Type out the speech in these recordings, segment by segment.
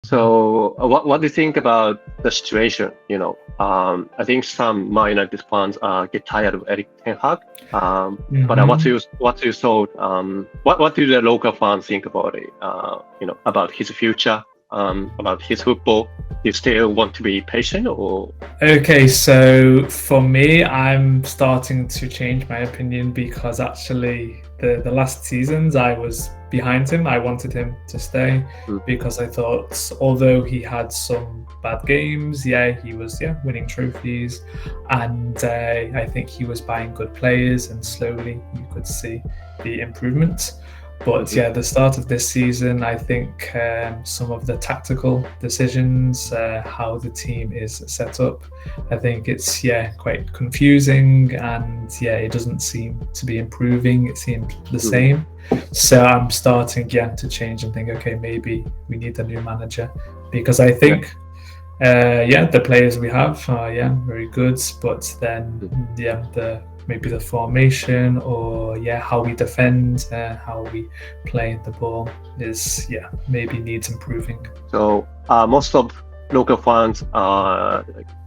So, what do you think about the situation? I think some Man United fans get tired of Eric Ten Hag. But what you thought? What do the local fans think about it? About his future, about his football. Do you still want to be patient, or? Okay, so for me, I'm starting to change my opinion because actually the last seasons I was behind him. I wanted him to stay because I thought although he had some bad games, he was winning trophies, and I think he was buying good players, and slowly you could see the improvement. But the start of this season, I think some of the tactical decisions, how the team is set up, I think it's quite confusing, and it doesn't seem to be improving. It seems the same. So I'm starting to change and think, okay, maybe we need a new manager, because I think the players we have are very good, but then maybe the formation or how we defend, how we play the ball is maybe needs improving. So most of local fans are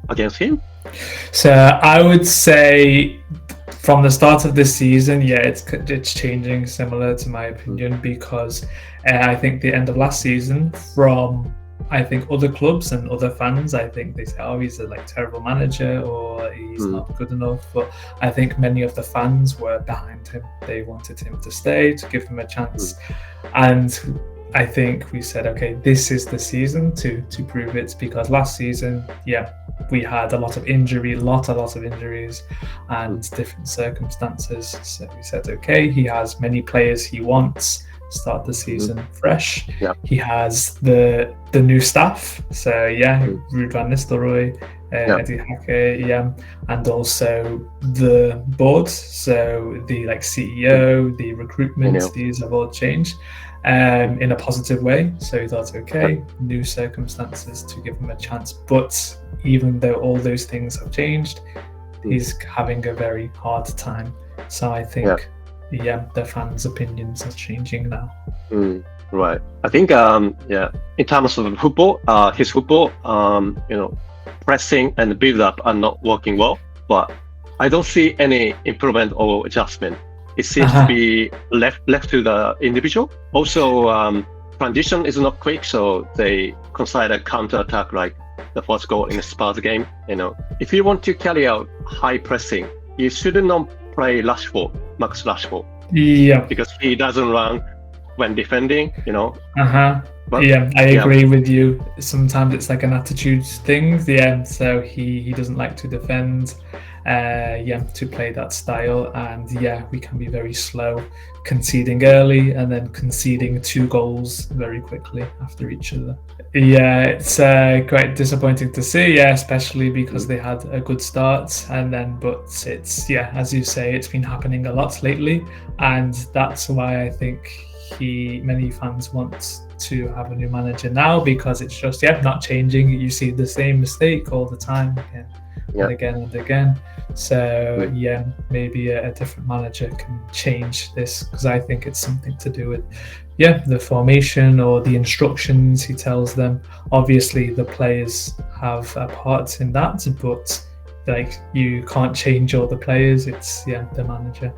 against him? So I would say from the start of this season, it's changing, similar to my opinion, because I think the end of last season, from I think other clubs and other fans, I think they say, oh, he's a terrible manager, or he's not good enough. But I think many of the fans were behind him. They wanted him to stay, to give him a chance. And I think we said, okay, this is the season to prove it, because last season, we had a lot of injuries and different circumstances. So we said, okay, he has many players he wants. Start the season fresh. He has the new staff, so Ruud van Nistelrooy, Eddie Hacker, and also the board, so the CEO, the recruitment, these have all changed in a positive way. So he thought, okay, new circumstances to give him a chance. But even though all those things have changed, he's having a very hard time. So I think the fans' opinions are changing now. Right. I think in terms of football, his football, pressing and build up are not working well, but I don't see any improvement or adjustment. It seems to be left to the individual. Also, transition is not quick, so they consider counter attack like the first goal in the Spurs game. If you want to carry out high pressing, you should not play Max Rashford. Because he doesn't run when defending, But, I agree with you. Sometimes it's like an attitude thing. So he doesn't like to defend, to play that style. And we can be very slow, conceding early and then conceding 2 goals very quickly after each other. It's quite disappointing to see, especially because they had a good start, but it's as you say, it's been happening a lot lately, and that's why I think many fans want to have a new manager now, because it's just not changing. You see the same mistake all the time again and again. So maybe a different manager can change this, because I think it's something to do with the formation or the instructions he tells them. Obviously the players have a part in that, but you can't change all the players. It's the manager,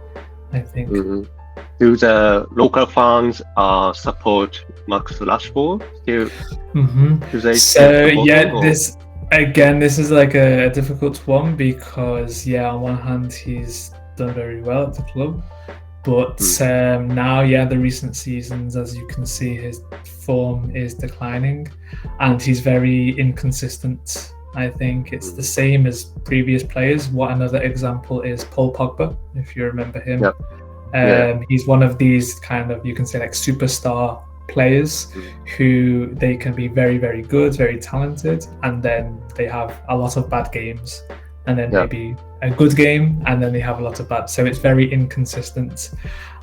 I think. Do the local fans support Max Rashford? Do they this again, this is a difficult one, because on one hand he's done very well at the club, but now the recent seasons, as you can see, his form is declining and he's very inconsistent. I think it's the same as previous players. Another example is Paul Pogba, if you remember him. He's one of these kind of, you can say, superstar players who they can be very, very good, very talented, and then they have a lot of bad games, and then maybe a good game, and then they have a lot of bad. So it's very inconsistent,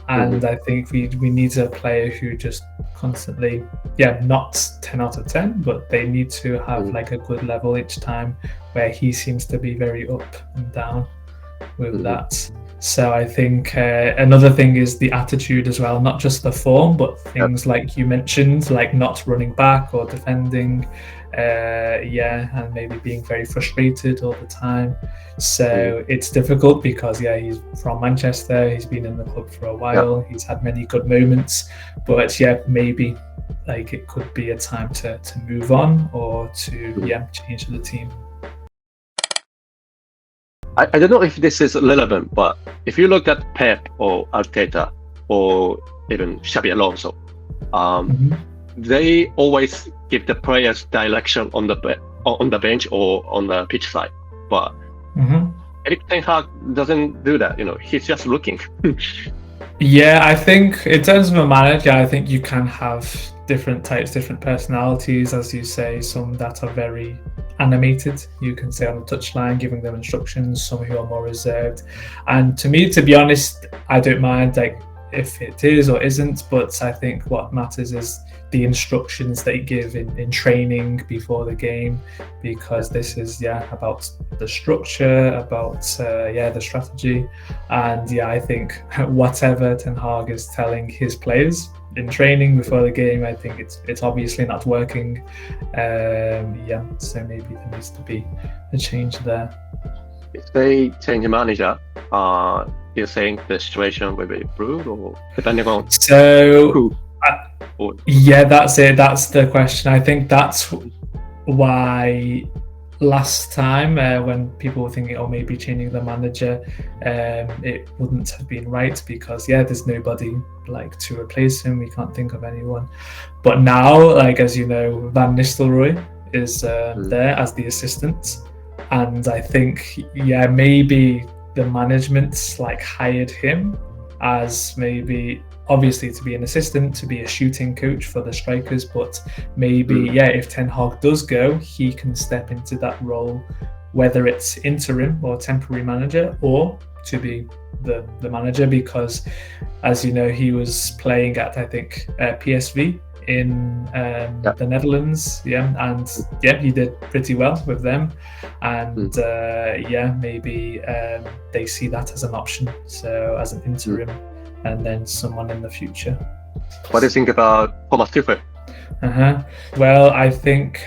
and I think we need a player who just constantly, not 10 out of 10, but they need to have a good level each time, where he seems to be very up and down. with that. So I think another thing is the attitude as well, not just the form, but things like you mentioned, like not running back or defending, and maybe being very frustrated all the time. So it's difficult because he's from Manchester, he's been in the club for a while, he's had many good moments, but maybe like it could be a time to move on or to change the team. I don't know if this is relevant, but if you look at Pep or Arteta or even Xabi Alonso, they always give the players direction on the bench or on the pitch side. But Erik Ten Hag doesn't do that. He's just looking. I think in terms of a manager, I think you can have different types, different personalities, as you say, some that are very animated, you can say, on the touchline, giving them instructions, some who are more reserved. And to me, to be honest, I don't mind like if it is or isn't, but I think what matters is the instructions they give in training before the game, because this is about the structure, about the strategy, and I think whatever Ten Hag is telling his players in training before the game, I think it's obviously not working. So maybe there needs to be a change there. If they change the manager, you're saying the situation will be improved, or depending on who? That's it. That's the question. I think that's why last time when people were thinking, maybe changing the manager, it wouldn't have been right because there's nobody like to replace him. We can't think of anyone. But now, like, as you know, Van Nistelrooy is there as the assistant, and I think maybe the management like hired him as maybe obviously to be an assistant, to be a shooting coach for the strikers, but maybe if Ten Hag does go, he can step into that role, whether it's interim or temporary manager, or to be the manager, because as you know, he was playing at I think PSV in the Netherlands, and he did pretty well with them, and maybe they see that as an option, so as an interim and then someone in the future. What do you think about Thomas Tuchel? Well, I think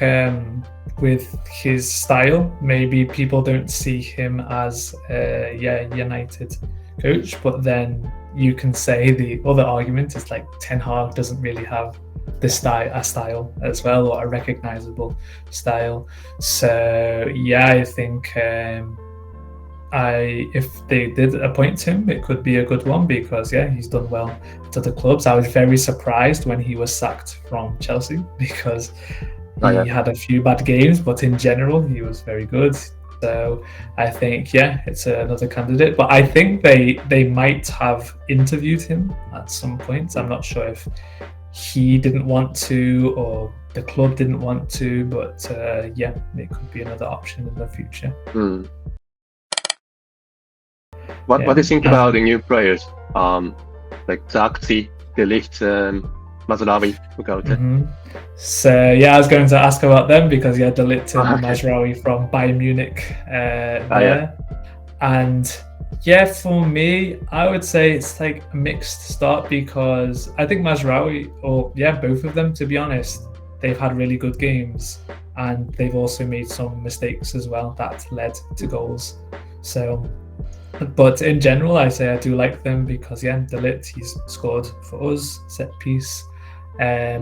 with his style, maybe people don't see him as a United coach, but then you can say the other argument is like Ten Hag doesn't really have a style as well, or a recognizable style. So I think if they did appoint him, it could be a good one, because he's done well to the clubs. I was very surprised when he was sacked from Chelsea, because he had a few bad games, but in general he was very good. So I think it's another candidate, but I think they might have interviewed him at some point. I'm not sure if he didn't want to or the club didn't want to, but it could be another option in the future. What do you think about the new players, like Zaxi, De Ligt, Mazraoui, So I was going to ask about them, because De Ligt and Mazraoui from Bayern Munich there. And for me, I would say it's like a mixed start, because I think Mazraoui, or both of them, to be honest, they've had really good games, and they've also made some mistakes as well that led to goals. So, but in general, I say I do like them, because De Ligt, he's scored for us, set piece.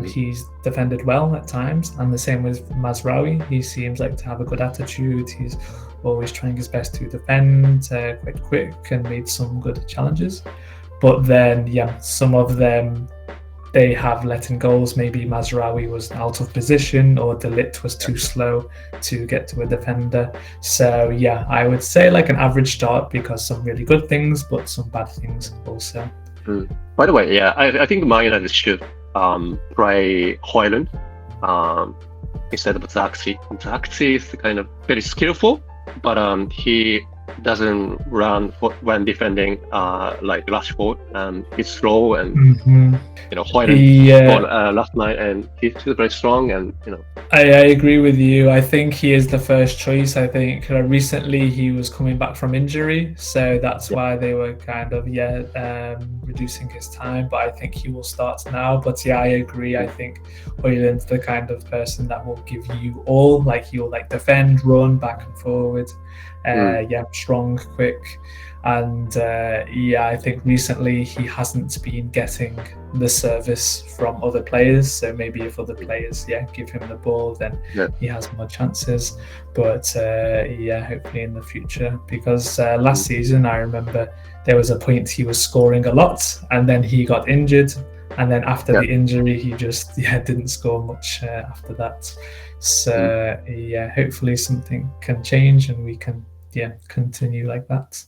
He's defended well at times, and the same with Mazraoui. He seems like to have a good attitude. He's always trying his best to defend, quite quick, and made some good challenges. But then, some of them, they have let in goals. Maybe Mazraoui was out of position, or De Ligt was too slow to get to a defender. So I would say like an average start, because some really good things, but some bad things also. By the way, I think Man United should play Højlund instead of Zaxi. Zaxi is kind of very skillful, but he doesn't run when defending like Rashford, and he's slow, and Højlund last night, and he's very strong, and I agree with you. I think he is the first choice. I think recently he was coming back from injury, so that's why they were kind of reducing his time, but I think he will start now. But I agree. I think Højlund's the kind of person that will give you all, like he'll defend, run back and forward, strong, quick, and I think recently he hasn't been getting the service from other players, so maybe if other players give him the ball, then he has more chances. But hopefully in the future, because last season I remember there was a point he was scoring a lot, and then he got injured, and then after the injury he just didn't score much after that. So hopefully something can change and we can continue like that.